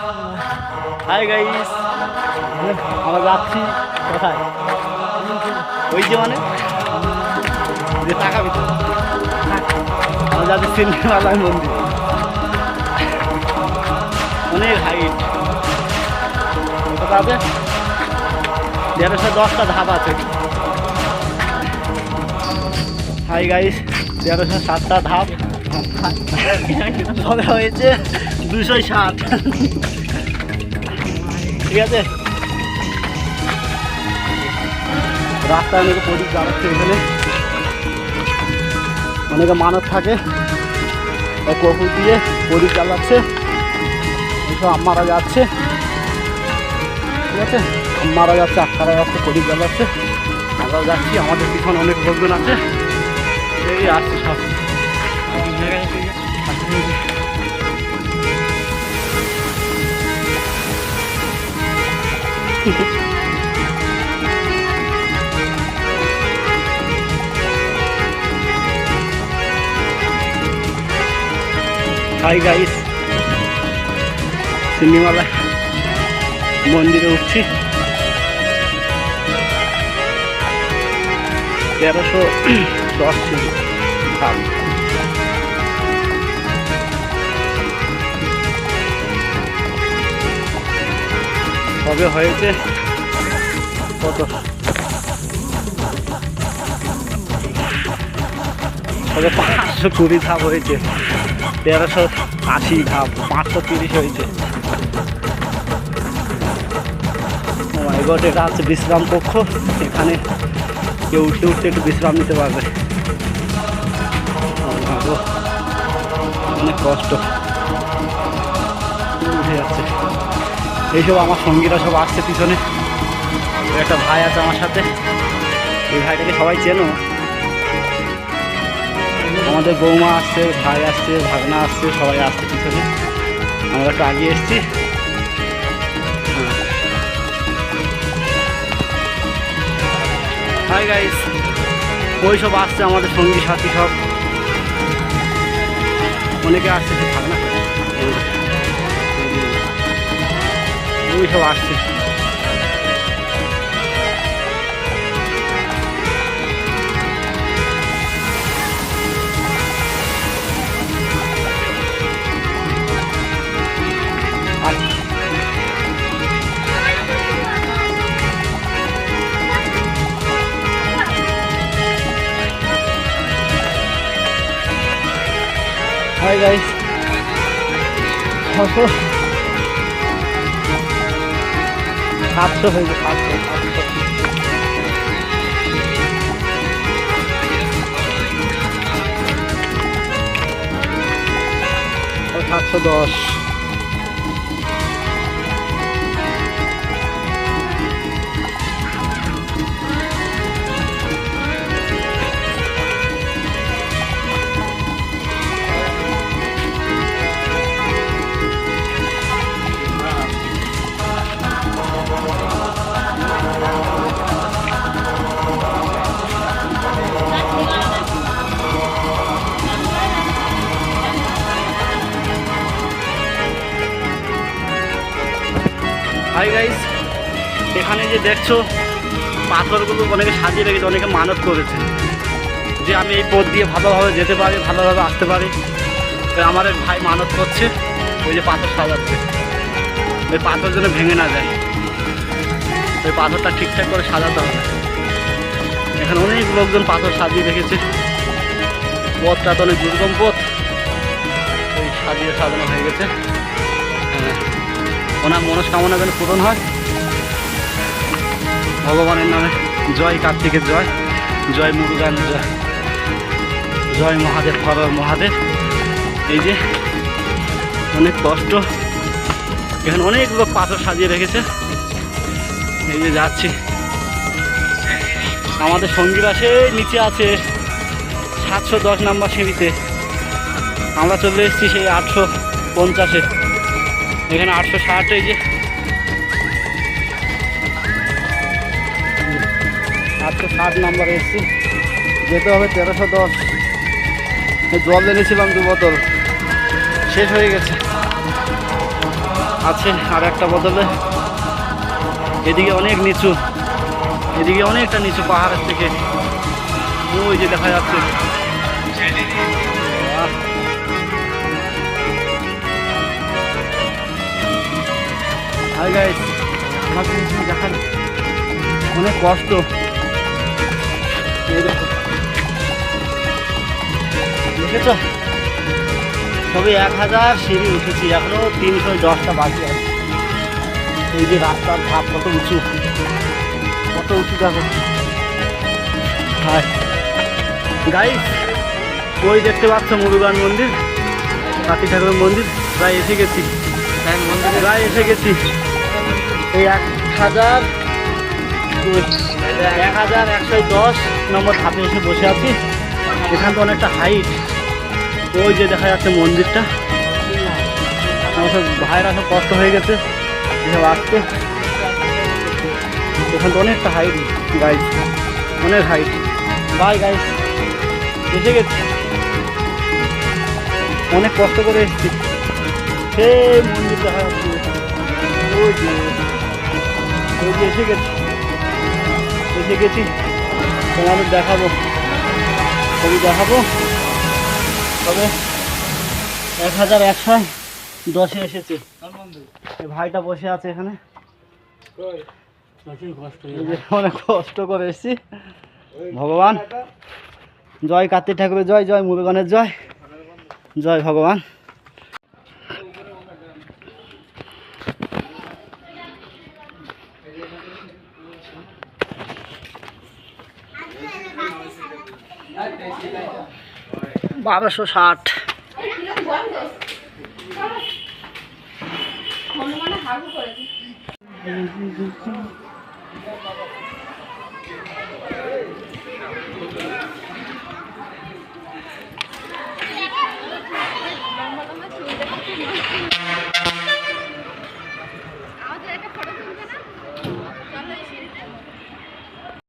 Hi guys, আমরা যাচ্ছি কোথায়? ওই যে মানে যে তাকাবি তো, আমরা যাচ্ছি সিন্ধিমালায় মন্দির। অনেক হাইট, কত আছে? 1310টা ধাপ আছে। হাই গাইস, 1307টা ধাপ সবে হয়েছে 260। ঠিক আছে, রাস্তায় অনেকে প্রদীপ জ্বালাচ্ছে। এখানে অনেকে মানত থাকে, কপুর দিয়ে প্রদীপ জ্বালাচ্ছে। এইসব আম্মারা যাচ্ছে, ঠিক আছে, আম্মারা যাচ্ছে, আক্কারা যাচ্ছে, প্রদীপ জ্বালাচ্ছে। আমরাও যাচ্ছি, আমাদের পিছনে অনেক লোকজন আছে। এই আসছে সব। হাই গাইস, সিন্ধিমালা মন্দিরে উঠছি। 1310 ছিল। তবে হয়েছে কত? তবে 520 ধাপ হয়েছে। 1380 ধাপ, 530 হয়েছে। এটা আছে বিশ্রাম কক্ষ। এখানে কেউ উঠতে উঠতে একটু বিশ্রাম নিতে পারবে। অনেক কষ্ট, উঠে যাচ্ছে। এইসব আমার সঙ্গীরা সব আসছে পিছনে। একটা ভাই আছে আমার সাথে, এই ভাইটাকে সবাই চেনো। আমাদের বৌমা আসছে, ভাই আসছে, ভাগনা আসছে, সবাই আসছে পিছনে। আমরা একটু আগে এসছি। হাই গাইস, ওই সব আসছে আমাদের সঙ্গী সাথী সব। অনেকে আসছে, ভাগনা ওই সব আসছে। হাই গাইস, 700 হয়েছে, 700। 710। হাই গাইস, এখানে যে দেখছো পাথরগুলো অনেকে সাজিয়ে রেখেছে, অনেকে মানত করেছে যে আমি এই পথ দিয়ে ভালোভাবে যেতে পারি, ভালোভাবে আসতে পারি। আমার এক ভাই মানত করছে, ওই যে পাথর সাজাচ্ছে, ওই পাথর যেন ভেঙে না যায়। ওই পাথরটা ঠিকঠাক করে সাজাতে হবে। এখানে অনেক লোকজন পাথর সাজিয়ে রেখেছে। পথটা তো অনেক দুর্গম পথ, ওই সাজিয়ে সাজানো হয়ে গেছে। হ্যাঁ, ওনার মনস্কামনা যেন পূরণ হয়। ভগবানের নামে জয়, কার্তিকের জয়, জয় মুরুগান জয়, জয় মহাদেব, হর মহাদেব। এই যে অনেক কষ্ট, এখানে অনেক লোক পাথর সাজিয়ে রেখেছে। এই যে যাচ্ছি, আমাদের সঙ্গীরা সেই নিচে আছে 710 নম্বর সিঁড়িতে। আমরা চলে এসেছি সেই 850-এ। এখানে 860। এই যে 860 নম্বরে এসেছি, যেতে হবে 1310। জল এনেছিলাম 2 বোতল, শেষ হয়ে গেছে। আছে আর একটা বদলে। এদিকে অনেক নিচু, এদিকে অনেকটা নিচু পাহাড়ের থেকে, ওই যে দেখা যাচ্ছে। হাই গাইস, আমাকে দেখান অনেক কষ্ট। এই দেখো, দেখেছ সবই 1000 সিঁড়ি উঠেছি, এখনো 310টা বাকি আছে। এই যে রাস্তার ধাপ কত উঁচু, কত উঁচু দেখো। হাই গাইস, ওই দেখতে পাচ্ছ মুরুগান মন্দির, কার্তিক ঠাকুরের মন্দির। প্রায় এসে গেছি, প্রায় এসে গেছি। এই 1110 নম্বর ধাপে এসে বসে আছি। এখান তো অনেকটা হাইট, ওই যে দেখা যাচ্ছে মন্দিরটা। আমার সব ভাইরা সব কষ্ট হয়ে গেছে এসব আসতে। এখান তো অনেকটা হাইট গাইস, অনেক হাইট। বাই গাইস, এসে গেছি, অনেক কষ্ট করে এসেছি। সেই মন্দির দেখা যাচ্ছে, ওই যে এসে গেছি, এসে গেছি। তোমাদের দেখাবো, ছবি দেখাবো। তবে 1110 এসেছে। এই ভাইটা বসে আছে এখানে, অনেক কষ্ট করে এসেছি। ভগবান জয়, কার্তিক ঠাকুরের জয়, জয় মুরুগানের জয়, জয় ভগবান। বারোশো 60।